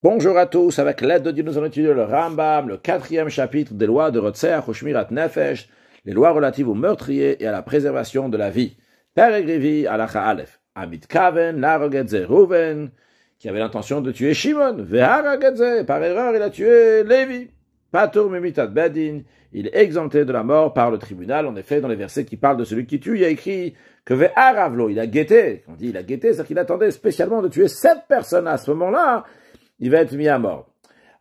Bonjour à tous, avec l'aide de Dieu, nous allons étudier le Rambam, le 4e chapitre des lois de Rotzeach Ushmirat Nefesh, les lois relatives au meurtrier et à la préservation de la vie. Perek Revi Halacha Aleph, Amit Kaven, Narogedze Rouven, qui avait l'intention de tuer Shimon, Veharagedze, par erreur il a tué Lévi. Patur Mimitat Bedin, il est exempté de la mort par le tribunal. En effet, dans les versets qui parlent de celui qui tue, il y a écrit que Veharavlo, il a guetté. On dit il a guetté, c'est-à-dire qu'il attendait spécialement de tuer cette personne à ce moment-là. Il va être mis à mort.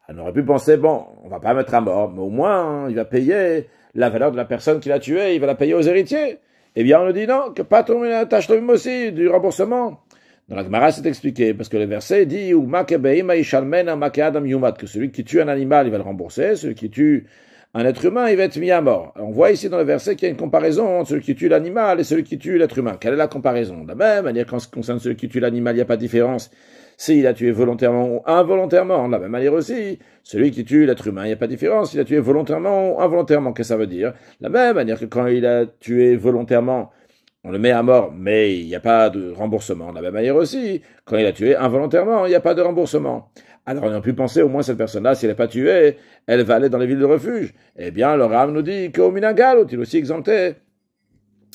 On aurait pu penser, bon, on va pas mettre à mort, mais au moins, il va payer la valeur de la personne qu'il a tuée, il va la payer aux héritiers. Eh bien, on nous dit non, que pas tomber la tâche aussi, du remboursement. Dans la Gemara, c'est expliqué, parce que le verset dit, que celui qui tue un animal, il va le rembourser, celui qui tue un être humain, il va être mis à mort. On voit ici dans le verset qu'il y a une comparaison entre celui qui tue l'animal et celui qui tue l'être humain. Quelle est la comparaison? De la même manière, quand ce concerne celui qui tue l'animal, il n'y a pas de différence s'il a tué volontairement ou involontairement. De la même manière aussi, celui qui tue l'être humain, il n'y a pas de différence s'il a tué volontairement ou involontairement. Qu'est-ce que ça veut dire? De la même manière que quand il a tué volontairement, on le met à mort, mais il n'y a pas de remboursement. De la même manière aussi, quand il a tué involontairement, il n'y a pas de remboursement. Alors on a pu penser, au moins cette personne-là, si elle n'est pas tuée, elle va aller dans les villes de refuge. Eh bien, le Ram nous dit qu'au Minagal, il est aussi exempté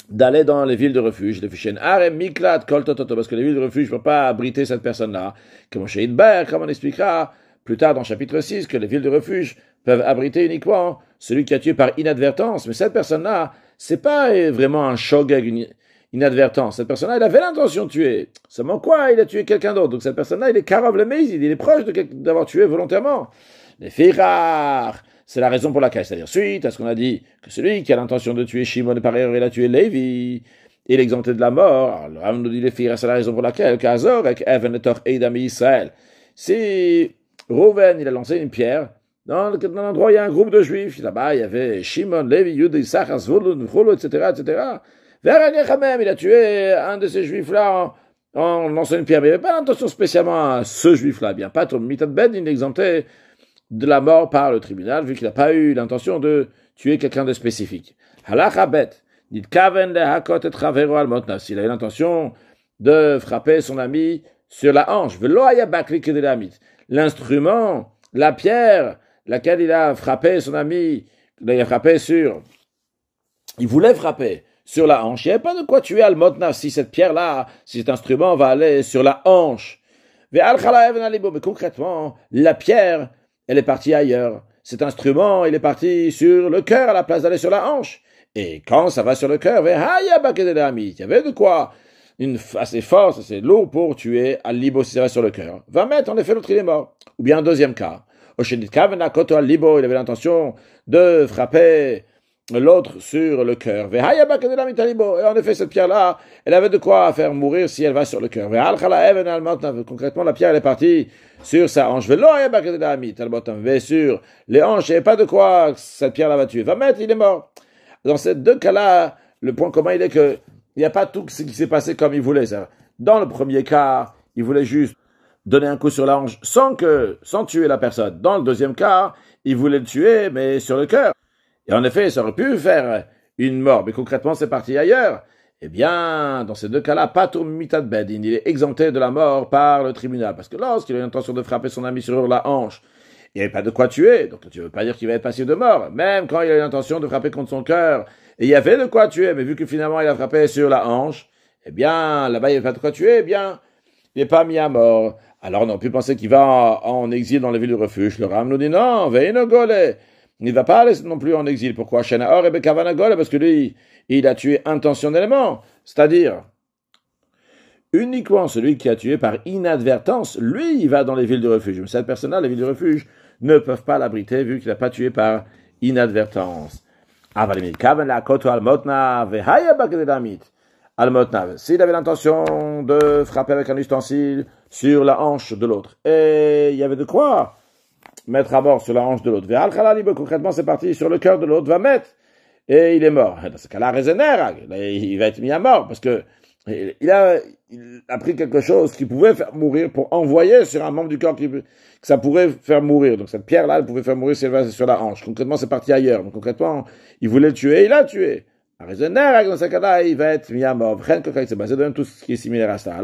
d'aller dans les villes de refuge, les fichiers Arem, Miklat, Kol Tototo, parce que les villes de refuge ne peuvent pas abriter cette personne-là. Comme on expliquera plus tard dans le chapitre 6, que les villes de refuge peuvent abriter uniquement celui qui a tué par inadvertance. Mais cette personne-là, c'est pas vraiment un shogeg, inadvertance. Cette personne-là, elle avait l'intention de tuer. Seulement quoi? Il a tué quelqu'un d'autre. Donc cette personne-là, il est karov le meizid, il est proche d'avoir tué volontairement. Les filles rares. C'est la raison pour laquelle, c'est-à-dire suite à ce qu'on a dit, que celui qui a l'intention de tuer Shimon par erreur, il a tué Lévi, il est exempté de la mort. Alors, on nous dit les filles, c'est la raison pour laquelle, Kazor, avec Even et Tor Eidami Israël. Si Rouven, il a lancé une pierre, dans l'endroit où il y a un groupe de juifs, là-bas, il y avait Shimon, Lévi, Yud, Issachar, Zvulun, Cholo, etc., etc. Vers même, il a tué un de ces juifs-là en lançant une pierre, mais il n'avait pas l'intention spécialement à ce juif-là. Bien, pas Tom Mitat Ben, il est exempté de la mort par le tribunal, vu qu'il n'a pas eu l'intention de tuer quelqu'un de spécifique. Halacha bet, dit kaven lehakot et travero al motnav, s'il a eu l'intention de frapper son ami sur la hanche, velo haya bakli kedelamit, l'instrument, la pierre, laquelle il a frappé son ami, il a frappé sur, il voulait frapper sur la hanche, il n'y avait pas de quoi tuer al motnav, si cette pierre-là, si cet instrument va aller sur la hanche. Mais concrètement, la pierre, elle est partie ailleurs. Cet instrument, il est parti sur le cœur à la place d'aller sur la hanche. Et quand ça va sur le cœur, il y avait de quoi assez fort, assez lourd pour tuer Al-Libo si ça va sur le cœur. 20 mètres, en effet, l'autre il est mort. Ou bien un deuxième cas. Al-Libo, il avait l'intention de frapper l'autre sur le cœur. Et en effet, cette pierre-là, elle avait de quoi faire mourir si elle va sur le cœur. Concrètement, la pierre, elle est partie sur sa hanche. Sur les hanches, il n'y avait pas de quoi cette pierre-là va tuer. 20 mètres, il est mort. Dans ces deux cas-là, le point commun, il est que il n'y a pas tout ce qui s'est passé comme il voulait. Dans le premier cas, il voulait juste donner un coup sur la hanche sans tuer la personne. Dans le deuxième cas, il voulait le tuer, mais sur le cœur. Et en effet, ça aurait pu faire une mort, mais concrètement, c'est parti ailleurs. Eh bien, dans ces deux cas-là, Patur Mitat Bedin, il est exempté de la mort par le tribunal. Parce que lorsqu'il a l'intention de frapper son ami sur la hanche, il n'y avait pas de quoi tuer. Donc, tu ne veux pas dire qu'il va être passif de mort. Même quand il a l'intention de frapper contre son cœur, et il y avait de quoi tuer, mais vu que finalement il a frappé sur la hanche, eh bien, là-bas, il n'y avait pas de quoi tuer, eh bien, il n'est pas mis à mort. Alors, on a pu penser qu'il va en exil dans les villes de refuge. Le Ram nous dit non, Veino Gole. Il ne va pas aller non plus en exil. Pourquoi? Parce que lui, il a tué intentionnellement. C'est-à-dire, uniquement celui qui a tué par inadvertance, lui, il va dans les villes de refuge. Mais cette personne-là, les villes de refuge, ne peuvent pas l'abriter vu qu'il n'a pas tué par inadvertance. S'il avait l'intention de frapper avec un ustensile sur la hanche de l'autre, et il y avait de quoi mettre à mort sur la hanche de l'autre. Concrètement, c'est parti sur le cœur de l'autre, va mettre, et il est mort. Dans ce cas-là, il va être mis à mort, parce que il a pris quelque chose qui pouvait faire mourir pour envoyer sur un membre du corps que ça pourrait faire mourir. Donc cette pierre-là, elle pouvait faire mourir si elle va sur la hanche. Concrètement, c'est parti ailleurs. Donc concrètement, il voulait le tuer, il l'a tué. Dans ce cas-là, il va être mis à mort. C'est basé dans tout ce qui est similaire à ça.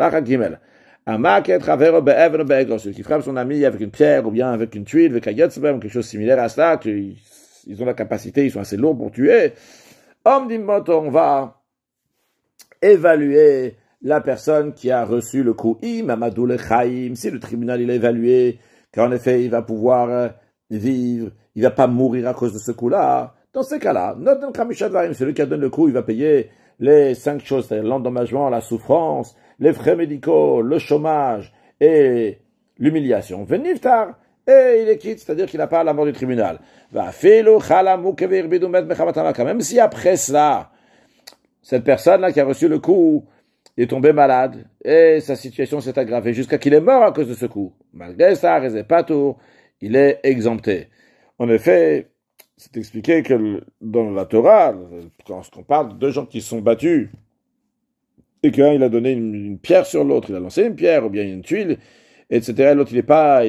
Celui qui frappe son ami avec une pierre ou bien avec une tuile, avec un yatzbem, quelque chose similaire à cela, ils ont la capacité, ils sont assez lourds pour tuer. On va évaluer la personne qui a reçu le coup. Si le tribunal il a évalué qu'en effet il va pouvoir vivre, il va pas mourir à cause de ce coup-là, dans ces cas-là, celui qui a donné le coup, il va payer les 5 choses, c'est-à-dire l'endommagement, la souffrance, les frais médicaux, le chômage et l'humiliation. Veniftar, et il est quitte, c'est-à-dire qu'il n'a pas la mort du tribunal. Même si après cela, cette personne-là qui a reçu le coup est tombée malade et sa situation s'est aggravée jusqu'à qu'il est mort à cause de ce coup. Malgré ça, il est exempté. En effet, c'est expliqué que dans la Torah, quand on parle de gens qui se sont battus et qu'un il a donné une pierre sur l'autre, il a lancé une pierre ou bien une tuile, etc. L'autre il est pas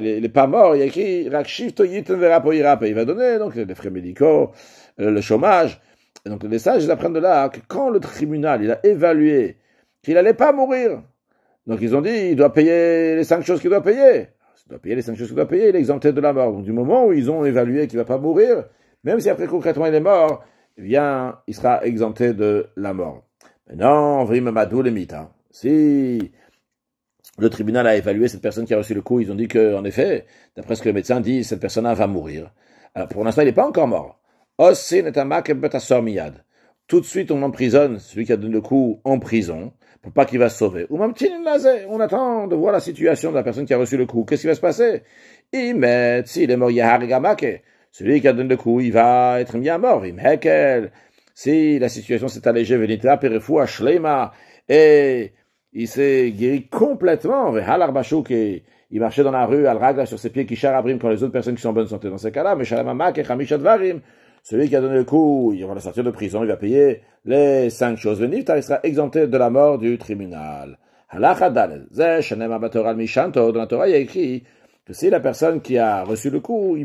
mort. Il y a écrit il va donner donc les frais médicaux, le chômage. Et donc les sages ils apprennent de là que quand le tribunal il a évalué qu'il n'allait pas mourir, donc ils ont dit il doit payer les 5 choses qu'il doit payer. Il doit payer les 5 choses qu'il doit payer, il est exempté de la mort. Donc du moment où ils ont évalué qu'il va pas mourir, même si après concrètement il est mort, eh bien il sera exempté de la mort. Maintenant, Vrimamadou le mythe. Si le tribunal a évalué cette personne qui a reçu le coup, ils ont dit que, en effet, d'après ce que le médecin dit, cette personne-là va mourir. Alors pour l'instant, il n'est pas encore mort. Tout de suite, on emprisonne celui qui a donné le coup en prison, pour pas qu'il va se sauver. On attend de voir la situation de la personne qui a reçu le coup. Qu'est-ce qui va se passer? S'il est mort, celui qui a donné le coup, il va être mis à mort. Si la situation s'est allégée, et il s'est guéri complètement, il marchait dans la rue, al-ragla sur ses pieds, qui charabrim quand les autres personnes qui sont en bonne santé. Dans ces cas-là, celui qui a donné le coup, il va sortir de prison, il va payer les 5 choses. Il sera exempté de la mort du tribunal. Dans la Torah, il y a écrit que si la personne qui a reçu le coup,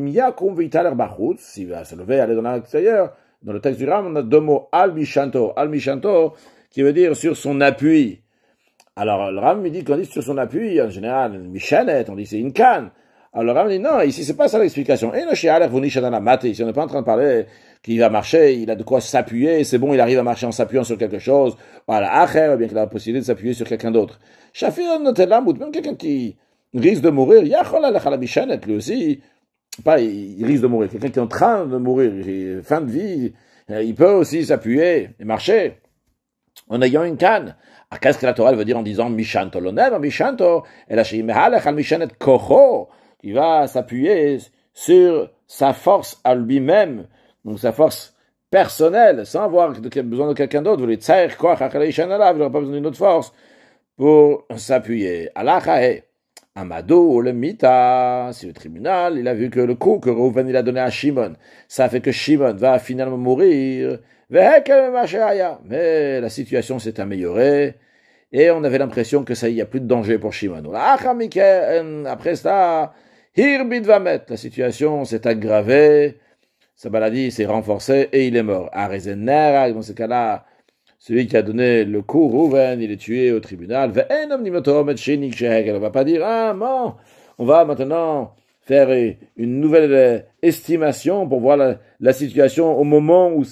s'il va se lever, aller dans l'extérieur, dans le texte du Ram, on a 2 mots, al-mishanto, qui veut dire sur son appui. Alors, le Ram, il dit qu'on dit sur son appui, en général, une michanet, on dit c'est une canne. Alors, le Ram dit non, ici, c'est pas ça l'explication. Et ici, on n'est pas en train de parler qu'il va marcher, il a de quoi s'appuyer, c'est bon, il arrive à marcher en s'appuyant sur quelque chose, voilà, acher, bien qu'il a la possibilité de s'appuyer sur quelqu'un d'autre. Shafir, même quelqu'un qui risque de mourir, yachol alech la michanet, lui aussi, pas, il risque de mourir. Quelqu'un qui est en train de mourir, fin de vie, il peut aussi s'appuyer et marcher en ayant une canne. Qu'est-ce que la Torah veut dire en disant Mishanto? L'onem, Mishanto, et la Sheimehalech al Mishanet Kocho, qui va s'appuyer sur sa force à lui-même, donc sa force personnelle, sans avoir besoin de quelqu'un d'autre. Vous voulez Tsair Koach Achalei Shanalav, il n'aura pas besoin d'une autre force pour s'appuyer. Alachahe. Amadou, le Mita, si le tribunal, il a vu que le coup que Reuven il a donné à Shimon, ça fait que Shimon va finalement mourir, mais la situation s'est améliorée, et on avait l'impression que ça y a plus de danger pour Shimon. Après ça, Hirbid va mettre, la situation s'est aggravée, sa maladie s'est renforcée, et il est mort. Dans ce cas-là, celui qui a donné le coup, Reuven, il est tué au tribunal. On ne va pas dire, bon, on va maintenant faire une nouvelle estimation pour voir la situation au moment où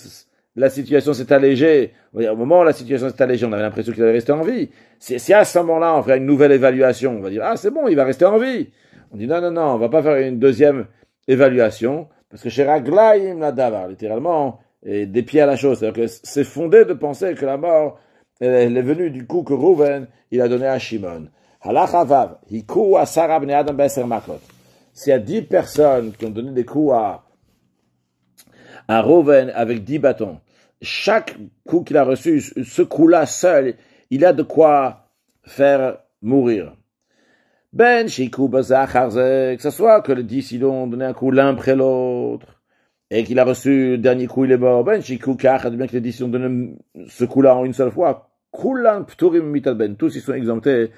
la situation s'est allégée. Au moment où la situation s'est allégée, on avait l'impression qu'il allait rester en vie. Si à ce moment-là, on fait une nouvelle évaluation, on va dire, c'est bon, il va rester en vie. On dit, non, on va pas faire une deuxième évaluation, parce que chez Raglaim, la davar, littéralement, et des pieds à la chose. C'est-à-dire que c'est fondé de penser que la mort, elle est venue du coup que Reuven, il a donné à Shimon. Halachavav, hiku asara bnei adam beser makot. S'il y a 10 personnes qui ont donné des coups à Reuven avec 10 bâtons, chaque coup qu'il a reçu, ce coup-là seul, il a de quoi faire mourir. Ben shiku bazacharze, que ce soit que les 10 ils ont donné un coup l'un après l'autre, et qu'il a reçu le dernier coup, il est mort. Ben shiku kach, bien que les 10 ils ont donné ce coup-là en une seule fois, kulan pturim mitalben, tous ils sont exemptés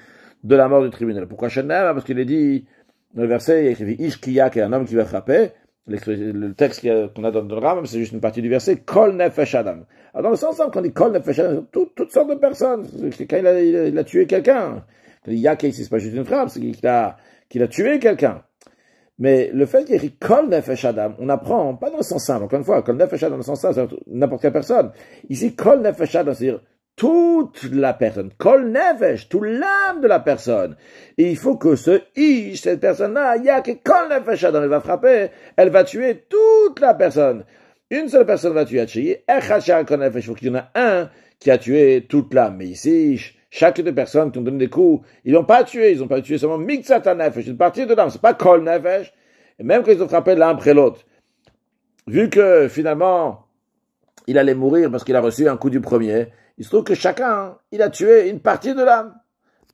de la mort du tribunal. Pourquoi Shanam? Parce qu'il est dit, dans le verset, il y a écrit Ish Kiyak, un homme qui va frapper. Le texte qu'on a dans le Ram, c'est juste une partie du verset, Kol Nefesh Adam. Alors dans le sens, quand on dit Kol Nefesh Adam, toutes sortes de personnes. Quand il a tué quelqu'un, Il y a ici, c'est pas juste une frappe, c'est qu'il a tué quelqu'un. Mais le fait qu'il y ait Kol Nefesh Adam, on apprend, pas dans le sens simple, encore une fois, Kol Nefesh Adam dans le sens simple, c'est n'importe quelle personne. Ici, Kol Nefesh Adam, c'est-à-dire toute la personne. Kol Nefesh, toute l'âme de la personne. Et il faut que cette personne-là, il y a que Kol Nefesh Adam, elle va frapper, elle va tuer toute la personne. Une seule personne va tuer Hachi, Echad Shar Kol Nefesh, il faut qu'il y en a un qui a tué toute l'âme. Mais ici, chaque deux personnes qui ont donné des coups, ils n'ont pas tué seulement Miktsat Nefesh, une partie de l'âme, c'est pas Kol Nefesh. Et même quand ils ont frappé l'un après l'autre, vu que finalement, il allait mourir parce qu'il a reçu un coup du premier, il se trouve que chacun, il a tué une partie de l'âme.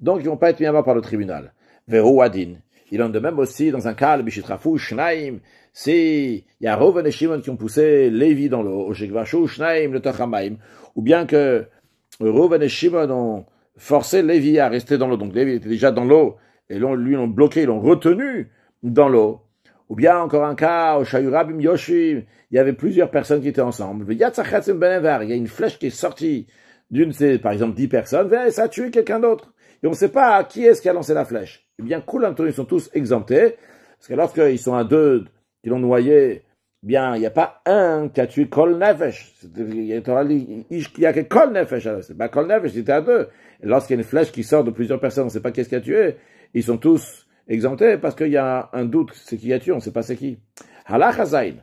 Donc ils vont pas être mis à mort par le tribunal. Vehu Adin. Il en de même aussi dans un cas, le Bishitrafu, Shnaim, il y a Reuven et Shimon qui ont poussé Lévi dans l'eau, Oshekvashu, Shnaim, le Tachamaim, ou bien que Reuven et Shimon ont forcé Lévi à rester dans l'eau. Donc Lévi était déjà dans l'eau, et lui l'ont bloqué, ils l'ont retenu dans l'eau. Ou bien encore un cas, au Shayurabim Yoshim, il y avait plusieurs personnes qui étaient ensemble. Il y a une flèche qui est sortie d'une, par exemple, 10 personnes, et ça a tué quelqu'un d'autre. Et on ne sait pas qui est-ce qui a lancé la flèche. Eh bien, ils sont tous exemptés, parce que lorsqu'ils sont à deux, qui l'ont noyé, bien, il n'y a pas un qui a tué Kol Nefesh. Il y a que Kol Nefesh, c'est pas Kol Nefesh, c'était à deux. Et lorsqu'il y a une flèche qui sort de plusieurs personnes, on ne sait pas qui est-ce qui a tué, ils sont tous exemptés parce qu'il y a un doute, c'est qui a tué, on ne sait pas c'est qui. Halach Hazayin.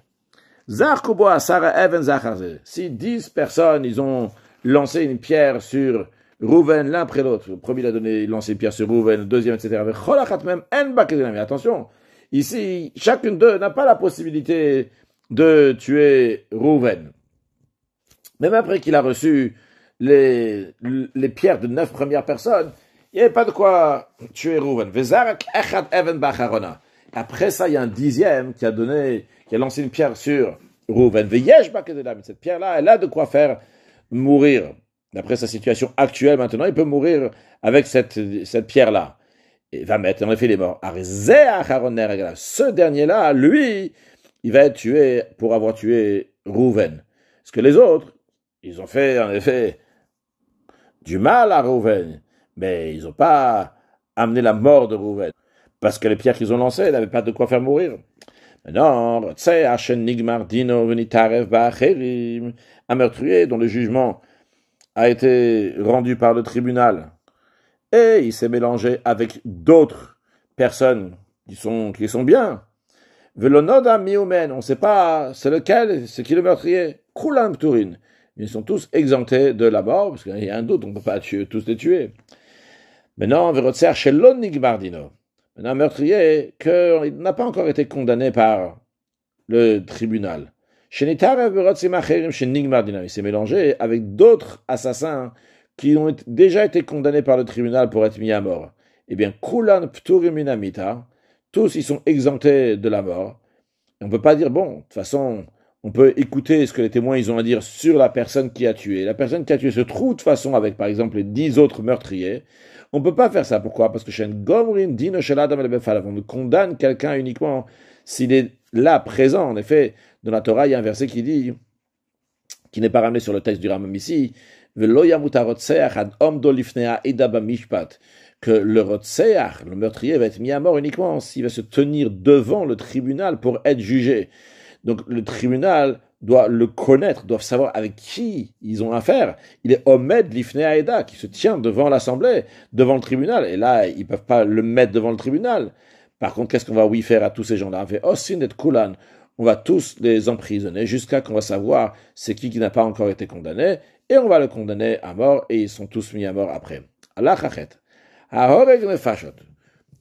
Si 10 personnes, ils ont lancé une pierre sur Rouven l'un après l'autre, le premier il a lancé une pierre sur Rouven, le deuxième, etc. Mais attention, ici, chacune d'eux n'a pas la possibilité de tuer Rouven. Même après qu'il a reçu les pierres de 9 premières personnes, il n'y avait pas de quoi tuer Rouven. Après ça, il y a un 10e qui a lancé une pierre sur Rouven. Cette pierre-là, elle a de quoi faire mourir. D'après sa situation actuelle maintenant, il peut mourir avec cette pierre-là. Et va mettre, en effet, il est mort. Ce dernier-là, lui, il va être tué pour avoir tué Rouven. Parce que les autres, ils ont fait, en effet, du mal à Rouven. Mais ils n'ont pas amené la mort de Rouven. Parce que les pierres qu'ils ont lancées, elles n'avaient pas de quoi faire mourir. Maintenant, un meurtrier dont le jugement a été rendu par le tribunal et il s'est mélangé avec d'autres personnes qui sont bien. Velonoda miumen, on ne sait pas c'est lequel, c'est qui le meurtrier. Kulam Pturin. Ils sont tous exemptés de la mort, parce qu'il y a un doute, on ne peut pas tous les tuer. Maintenant, Verotser Shelon Nigmardino. Maintenant, un meurtrier qui n'a pas encore été condamné par le tribunal. Il s'est mélangé avec d'autres assassins qui ont déjà été condamnés par le tribunal pour être mis à mort. Eh bien, Kulan Pturim Minamita, tous ils sont exemptés de la mort. Et on ne peut pas dire, bon, de toute façon, on peut écouter ce que les témoins ils ont à dire sur la personne qui a tué. La personne qui a tué se trouve de toute façon avec, par exemple, les 10 autres meurtriers. On ne peut pas faire ça. Pourquoi? Parce que chez Gomrin, Dino Sheladam el Befalav, on condamne quelqu'un uniquement s'il est là, présent. En effet, dans la Torah, il y a un verset qui dit, qui n'est pas ramené sur le texte du Rambam ici, que le rotseach, le meurtrier, va être mis à mort uniquement s'il va se tenir devant le tribunal pour être jugé. Donc le tribunal doit le connaître, doit savoir avec qui ils ont affaire. Il est Omed Lifnei Aeda, qui se tient devant l'assemblée, devant le tribunal. Et là, ils ne peuvent pas le mettre devant le tribunal. Par contre, qu'est-ce qu'on va faire à tous ces gens-là? On fait Osin et Kulan. On va tous les emprisonner jusqu'à qu'on va savoir c'est qui n'a pas encore été condamné. Et on va le condamner à mort et ils sont tous mis à mort après. Allah Chachet.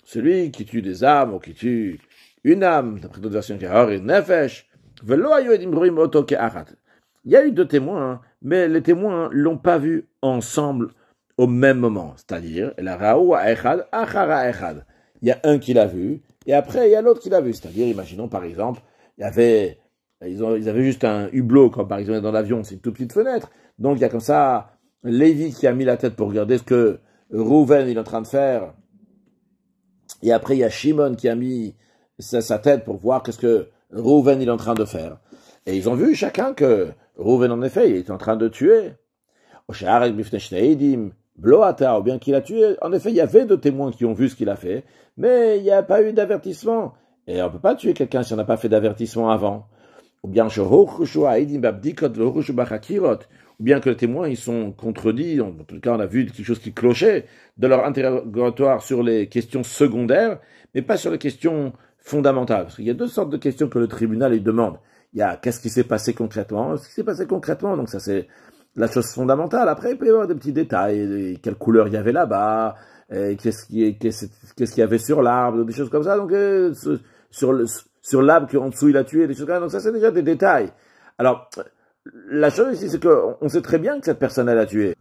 Celui qui tue des âmes ou qui tue une âme, d'après d'autres versions, qui a nefesh. Il y a eu 2 témoins, mais les témoins ne l'ont pas vu ensemble au même moment. C'est-à-dire, il y a un qui l'a vu, et après, il y a l'autre qui l'a vu. C'est-à-dire, imaginons par exemple, ils avaient juste un hublot, comme par exemple dans l'avion, c'est une toute petite fenêtre. Donc, il y a comme ça Lévi qui a mis la tête pour regarder ce que Rouven est en train de faire. Et après, il y a Shimon qui a mis sa tête pour voir qu'est-ce que Rouven est en train de faire. Et ils ont vu chacun que Rouven, en effet, il est en train de tuer. Bloata, ou bien qu'il a tué. En effet, il y avait deux témoins qui ont vu ce qu'il a fait, mais il n'y a pas eu d'avertissement. Et on ne peut pas tuer quelqu'un si on n'a pas fait d'avertissement avant. Ou bien ou bien que les témoins ils sont contredits, en tout cas on a vu quelque chose qui clochait de leur interrogatoire sur les questions secondaires, mais pas sur les questions fondamentales. Parce qu'il y a deux sortes de questions que le tribunal il demande. Il y a qu'est-ce qui s'est passé concrètement, ce qui s'est passé concrètement, donc ça c'est la chose fondamentale. Après il peut y avoir des petits détails, quelle couleur il y avait là-bas, qu'est-ce qu'il y avait sur l'arbre, des choses comme ça, donc sur l'arbre qu'en dessous il a tué, des choses comme ça, donc ça c'est déjà des détails. Alors, la chose ici, c'est qu'on sait très bien que cette personne, elle a tué.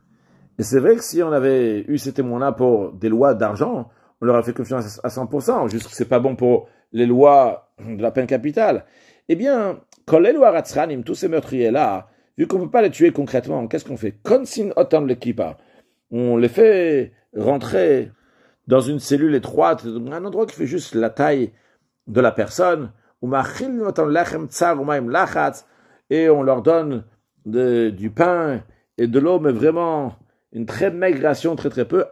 Et c'est vrai que si on avait eu ces témoins-là pour des lois d'argent, on leur a fait confiance à 100%, juste que c'est pas bon pour les lois de la peine capitale. Eh bien, quand les lois Ratzranim, tous ces meurtriers-là, vu qu'on ne peut pas les tuer concrètement, qu'est-ce qu'on fait? Konsin otam l'ekipa. On les fait rentrer dans une cellule étroite, un endroit qui fait juste la taille de la personne, et on leur donne du pain et de l'eau, mais vraiment une très maigre ration, très très peu,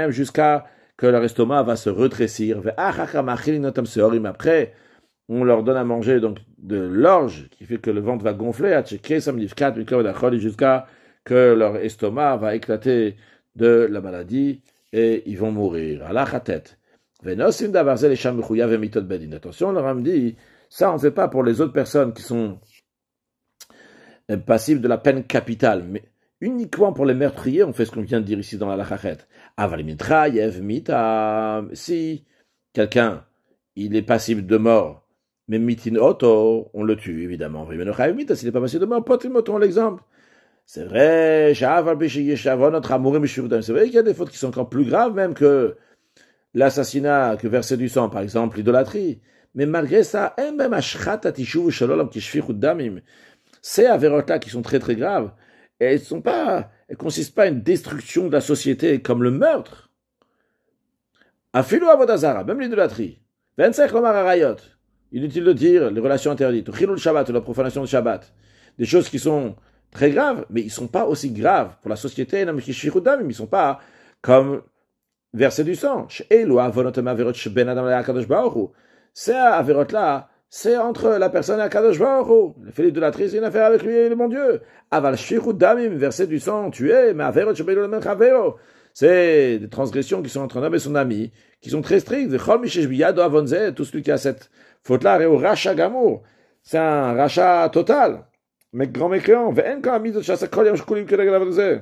jusqu'à que leur estomac va se rétrécir. Après, on leur donne à manger donc de l'orge, qui fait que le ventre va gonfler, jusqu'à que leur estomac va éclater de la maladie et ils vont mourir. Attention, on leur a dit, ça on ne fait pas pour les autres personnes qui sont passibles de la peine capitale, mais uniquement pour les meurtriers, on fait ce qu'on vient de dire ici dans la lachachet. Si quelqu'un, il est passible de mort, mais mitin auto, on le tue, évidemment. S'il n'est pas passible de mort, potimoton l'exemple. C'est vrai, c'est vrai qu'il y a des fautes qui sont encore plus graves même que l'assassinat, que verser du sang, par exemple, l'idolâtrie. Mais malgré ça, ces avérotes-là qui sont très très graves, elles consistent pas à une destruction de la société comme le meurtre. Afilo avodazara, même l'idolâtrie. Inutile de dire les relations interdites. Chilul Shabbat, la profanation de Shabbat. Des choses qui sont très graves, mais ils ne sont pas aussi graves pour la société, mais ils ne sont pas comme verser du sang. Ces avérotes-là, c'est entre la personne et Akadosh Baruch Hu. Le fait d'idolâtrie, c'est une affaire avec lui et le bon Dieu. Aval shfichut damim, verser du sang, tuer, mais averot shebeilu lemen chavero. C'est des transgressions qui sont entre un homme et son ami, qui sont très strictes. V'chol mi shesh biyado avonzeh, tout celui qui a cette faute-là, reo racha gamour. C'est un rachat total. Mais grand mécréant. Ve'en ka mitzvot shasa kol yom shkulim kedeg avonzeh.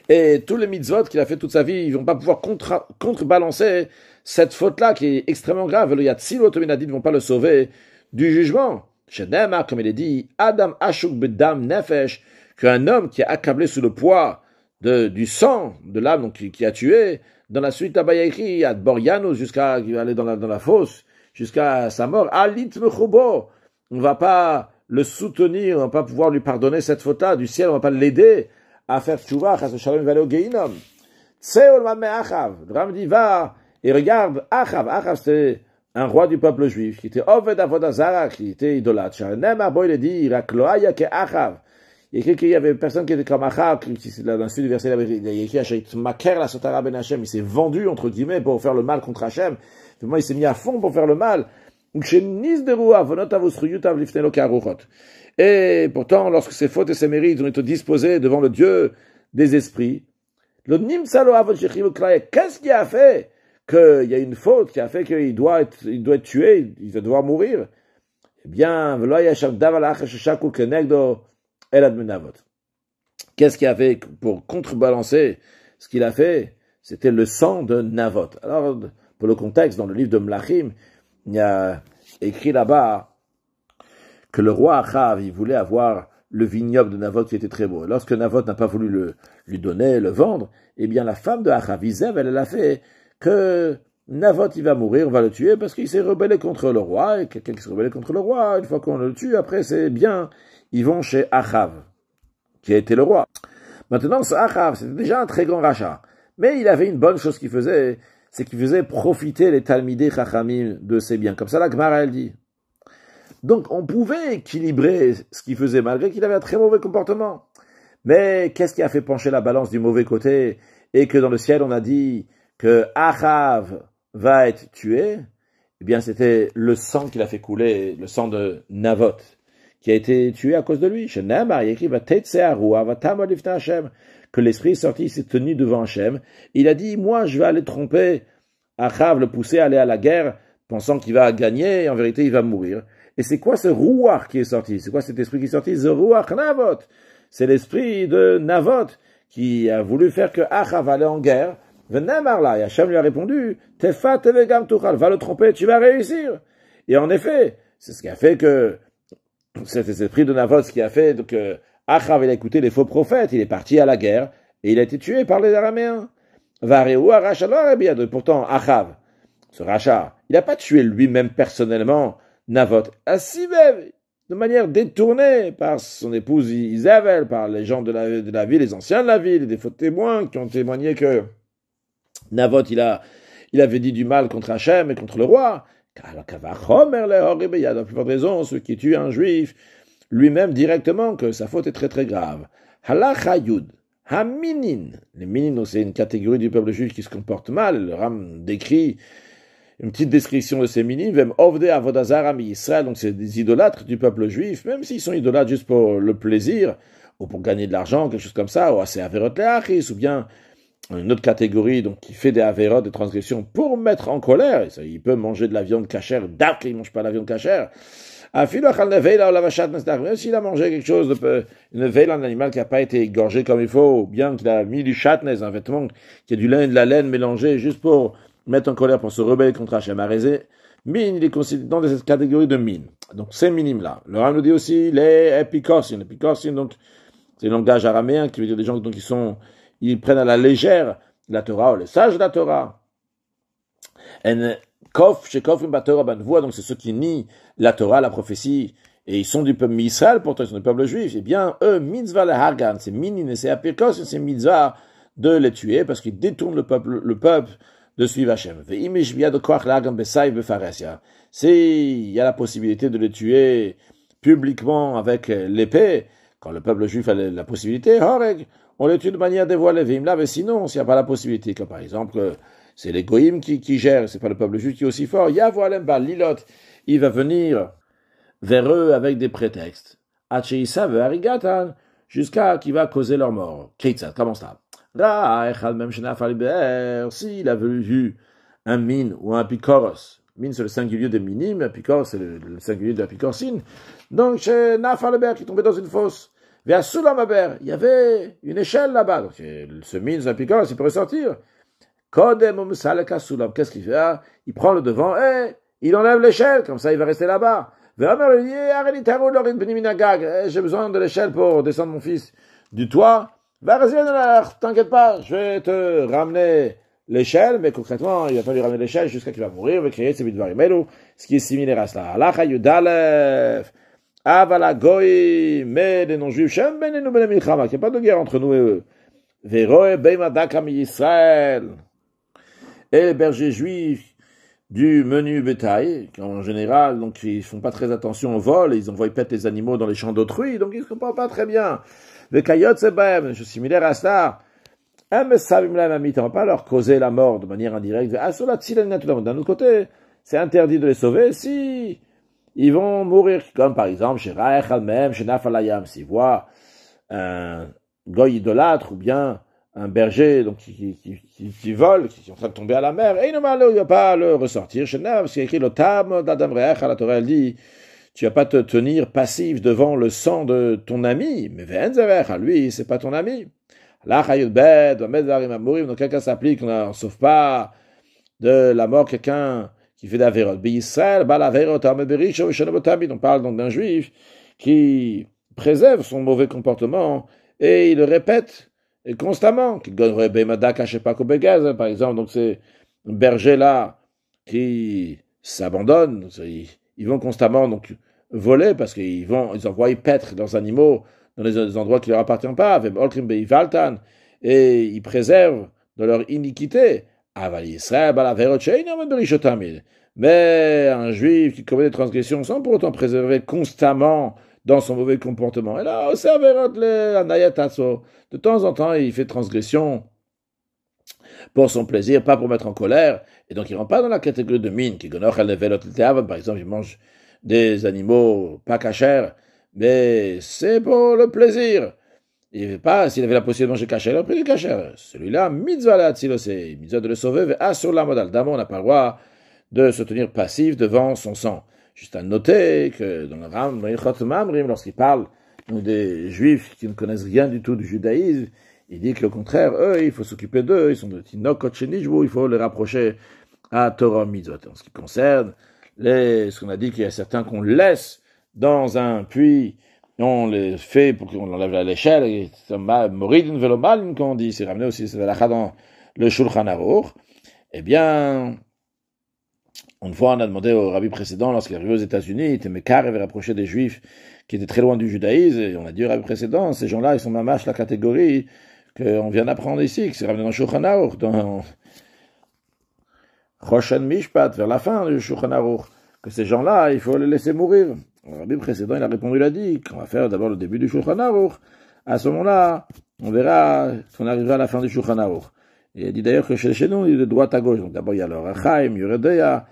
Et tous les mitzvot qu'il a fait toute sa vie, ils vont pas pouvoir contrebalancer cette faute-là qui est extrêmement grave. Le yatzilo tominadi ne vont pas le sauver du jugement. Shenema, comme il est dit, Adam ashuk bedam nefesh, qu'un homme qui est accablé sous le poids du sang de l'âme donc qui a tué, dans la suite à écrit à Boriano jusqu'à aller dans la fosse, jusqu'à sa mort, alit mechubo, on va pas le soutenir, on va pas pouvoir lui pardonner cette faute-là du ciel, on va pas l'aider à faire tchouva, chas shalom va aller au Geinom. Tseol mamé Achav, le Ram dit va et regarde Achav. Achav c'était un roi du peuple juif qui était Oved Avodazara, qui était idolâtre. Shalem Arbo il dit Rakloaya ke Achav. Il y a écrit qu'il y avait personne qui était comme Achav, dans le sud du verset, il y a écrit Hachait Maker la Sotara ben Hashem, il s'est vendu entre guillemets pour faire le mal contre Hashem. Finalement il s'est mis à fond pour faire le mal. Et pourtant, lorsque ses fautes et ses mérites ont été disposés devant le Dieu des esprits, qu'est-ce qui a fait qu'il y a une faute qui a fait qu'il doit être tué, il va devoir mourir? Eh bien, qu'est-ce qu'il a fait pour contrebalancer ce qu'il a fait? C'était le sang de Navot. Alors, pour le contexte, dans le livre de Mlachim, il y a écrit là-bas que le roi Achav, il voulait avoir le vignoble de Navot qui était très beau. Lorsque Navot n'a pas voulu lui donner, le vendre, eh bien la femme de Achav, Izev, elle a fait que Navot, il va mourir, on va le tuer parce qu'il s'est rebellé contre le roi, et quelqu'un qui s'est rebellé contre le roi, une fois qu'on le tue, après c'est bien, ils vont chez Achav, qui a été le roi. Maintenant, ce Achav, c'était déjà un très grand rachat. Mais il avait une bonne chose qu'il faisait, c'est qu'il faisait profiter les Talmidei Chachamim de ses biens. Comme ça, la Gemara, elle dit. Donc, on pouvait équilibrer ce qu'il faisait, malgré qu'il avait un très mauvais comportement. Mais qu'est-ce qui a fait pencher la balance du mauvais côté et que dans le ciel on a dit que Achav va être tué? Eh bien, c'était le sang qu'il a fait couler, le sang de Navot, qui a été tué à cause de lui. Que l'esprit sorti, s'est tenu devant Hachem. Il a dit, moi, je vais aller tromper Achav, le pousser à aller à la guerre, pensant qu'il va gagner, et en vérité, il va mourir. Et c'est quoi ce Ruach qui est sorti? C'est quoi cet esprit qui est sorti? The Ruach Navot. C'est l'esprit de Navot qui a voulu faire que Achav allait en guerre. Et Hachem lui a répondu, Tefa Tevegam Tuchal, va le tromper, tu vas réussir. Et en effet, c'est ce qui a fait que, cet esprit de Navot, ce qui a fait que Achav, il a écouté les faux prophètes, il est parti à la guerre, et il a été tué par les Araméens. Pourtant, Achav, ce rachat, il n'a pas tué lui-même personnellement Navot, de manière détournée par son épouse Isabelle, par les gens de la ville, les anciens de la ville, des faux témoins qui ont témoigné que Navot, il avait dit du mal contre Hachem et contre le roi. La plupart des raisons, ceux qui tuent un juif, lui-même directement, que sa faute est très très grave. Halachayud, haminin. Les minin, c'est une catégorie du peuple juif qui se comporte mal. Le Ram décrit une petite description de ces minimes. Vem ovde avodazar ami Israël, donc c'est des idolâtres du peuple juif, même s'ils sont idolâtres juste pour le plaisir, ou pour gagner de l'argent, quelque chose comme ça, ou assez averot leachis, ou bien une autre catégorie donc qui fait des avérotes, des transgressions pour mettre en colère. Il peut manger de la viande cachère, d'accord, il ne mange pas la viande cachère. Même s'il a mangé quelque chose, une veille, un animal qui n'a pas été égorgé comme il faut, ou bien qu'il a mis du chatnez, un vêtement qui a du lin et de la laine mélangés juste pour mettre en colère, pour se rebeller contre Hachem. Mine, il est considéré dans cette catégorie de mine. Donc ces minimes-là. Le Ram nous dit aussi les épicorcines. Les épicorcines, donc, c'est le langage araméen qui veut dire des gens donc, ils prennent à la légère la Torah, ou les sages de la Torah. Donc c'est ceux qui nient la Torah, la prophétie, et ils sont du peuple Israël, pourtant ils sont du peuple juif. Eh bien, eux, mitzvah le hagan, c'est minin, c'est apirkos, c'est mitzvah de les tuer, parce qu'ils détournent le peuple de suivre Hachem. Il y a la possibilité de les tuer publiquement avec l'épée, quand le peuple juif a la possibilité, on les tue de manière dévoilée. Mais sinon, s'il n'y a pas la possibilité, comme par exemple, c'est les goïms qui gèrent, c'est pas le peuple juif qui est aussi fort, Lilot, il va venir vers eux avec des prétextes. Jusqu'à qu'il va causer leur mort. Comment ça? S'il avait vu un mine ou un picoros, mine c'est le singulier de minim, picoros c'est le singulier de la picorcine, donc chez Nafalber qui tombait dans une fosse, vers Sulamaber, il y avait une échelle là-bas, donc ce mine, un picoros, il peut ressortir. Qu'est-ce qu'il fait? Il prend le devant et il enlève l'échelle, comme ça il va rester là-bas. J'ai besoin de l'échelle pour descendre mon fils du toit. T'inquiète pas, je vais te ramener l'échelle, mais concrètement, il va falloir lui ramener l'échelle jusqu'à qu'il va mourir, ce qui est similaire à cela. Mais les non-juifs, qu'il n'y a pas de guerre entre nous et eux. Et les bergers juifs du menu bétail, qui en général, donc ils font pas très attention au vol, ils envoient pète les animaux dans les champs d'autrui, donc ils se comprennent pas très bien. Les caillottes, c'est une chose similaire à ça. On va pas leur causer la mort de manière indirecte. D'un autre côté, c'est interdit de les sauver si ils vont mourir, comme par exemple chez Raech al-Mem, chez Nafalayam, s'ils voient un goy idolâtre ou bien un berger donc qui vole, qui est en train de tomber à la mer, et il ne va pas le ressortir. Chez Nav, parce qu'il y a écrit le Tam d'Adam Reach, à la Torah, elle dit, tu vas pas te tenir passif devant le sang de ton ami, mais Venzever, lui, c'est pas ton ami. Là, donc quelqu'un s'applique, on ne sauve pas de la mort quelqu'un qui fait d'Averot. On parle donc d'un juif qui préserve son mauvais comportement et il le répète constamment. Par exemple, donc c'est un berger là qui s'abandonne, ils vont constamment donc voler parce qu'ils envoient paître leurs animaux dans les endroits qui ne leur appartiennent pas, et ils préservent de leur iniquité. Mais un juif qui commet des transgressions sans pour autant préserver constamment dans son mauvais comportement. Et là, de temps en temps, il fait transgression pour son plaisir, pas pour mettre en colère, et donc il ne rentre pas dans la catégorie de mine, par exemple, il mange des animaux pas cachers, mais c'est pour le plaisir. Il ne veut pas, s'il avait la possibilité de manger caché, il aurait pris du caché. Celui-là, mitzvah la c'est mitzvah de le sauver, sur la modal. D'abord, on n'a pas le droit de se tenir passif devant son sang. Juste à noter que dans le Ram, lorsqu'il parle des Juifs qui ne connaissent rien du tout du judaïsme, il dit que au contraire, eux, il faut s'occuper d'eux, ils sont de Tinok, il faut les rapprocher à Torah Mitzvot. En ce qui concerne ce qu'on a dit qu'il y a certains qu'on laisse dans un puits, on les fait pour qu'on enlève à l'échelle, et c'est Moridin Velomalin, qu'on dit, c'est ramené aussi, c'est la dans le Shulchan Aruch. Eh bien, une fois, on a demandé au rabbi précédent, lorsqu'il est arrivé aux États-Unis, il était mécar, il avait rapproché des Juifs qui étaient très loin du judaïsme, et on a dit au rabbi précédent, ces gens-là, ils sont mamash la catégorie qu'on vient d'apprendre ici, que c'est ramené dans Shulchan Aruch, dans Choshen Mishpat, vers la fin du Shulchan Aruch, que ces gens-là, il faut les laisser mourir. Le rabbi précédent, il a répondu, il a dit qu'on va faire d'abord le début du Shulchan Aruch. À ce moment-là, on verra qu'on arrivera à la fin du Shulchan Aruch. Il a dit d'ailleurs que chez nous, il est de droite à gauche. Donc d'abord, il y a le Rachaim, Yuredeya,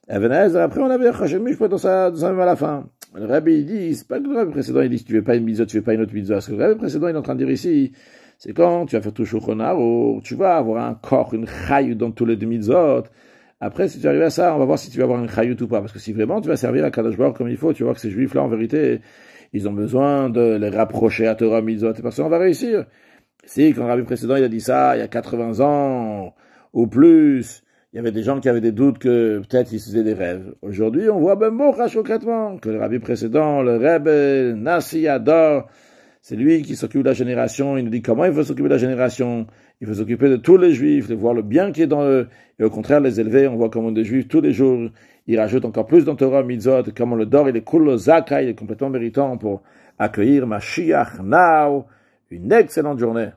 Ebenezer, après on avait Choshen Mishpat dans sa même à la fin. Le rabbi, il dit, c'est pas que le rabbi précédent, il dit, si tu veux pas une mitzvah, tu veux pas une autre mitzvah. Ce que le rabbi précédent, il est en train de dire ici, c'est quand tu vas faire tout Shulchan Aruch, tu vas avoir un corps, une chayu dans tous les deux mitzvot. Après, si tu arrives à ça, on va voir si tu vas avoir une chayut ou pas. Parce que si vraiment tu vas servir à Kadosh Baruch comme il faut, tu vois que ces juifs-là, en vérité, ils ont besoin de les rapprocher à Torah Mitzvot. Et parce qu'on va réussir. Si, quand le rabbi précédent, il a dit ça, il y a 80 ans, ou plus, il y avait des gens qui avaient des doutes que peut-être ils faisaient des rêves. Aujourd'hui, on voit ben bon, concrètement, que le rabbi précédent, le Rebbe, Nassi, Ador, c'est lui qui s'occupe de la génération. Il nous dit comment il faut s'occuper de la génération. Il faut s'occuper de tous les juifs, les voir le bien qui est dans eux, et au contraire les élever. On voit comment des juifs, tous les jours, ils rajoutent encore plus dans Torah Mitzvot, comment le Dor, il est cool, le Zaka, il est complètement méritant pour accueillir Mashiach now. Une excellente journée.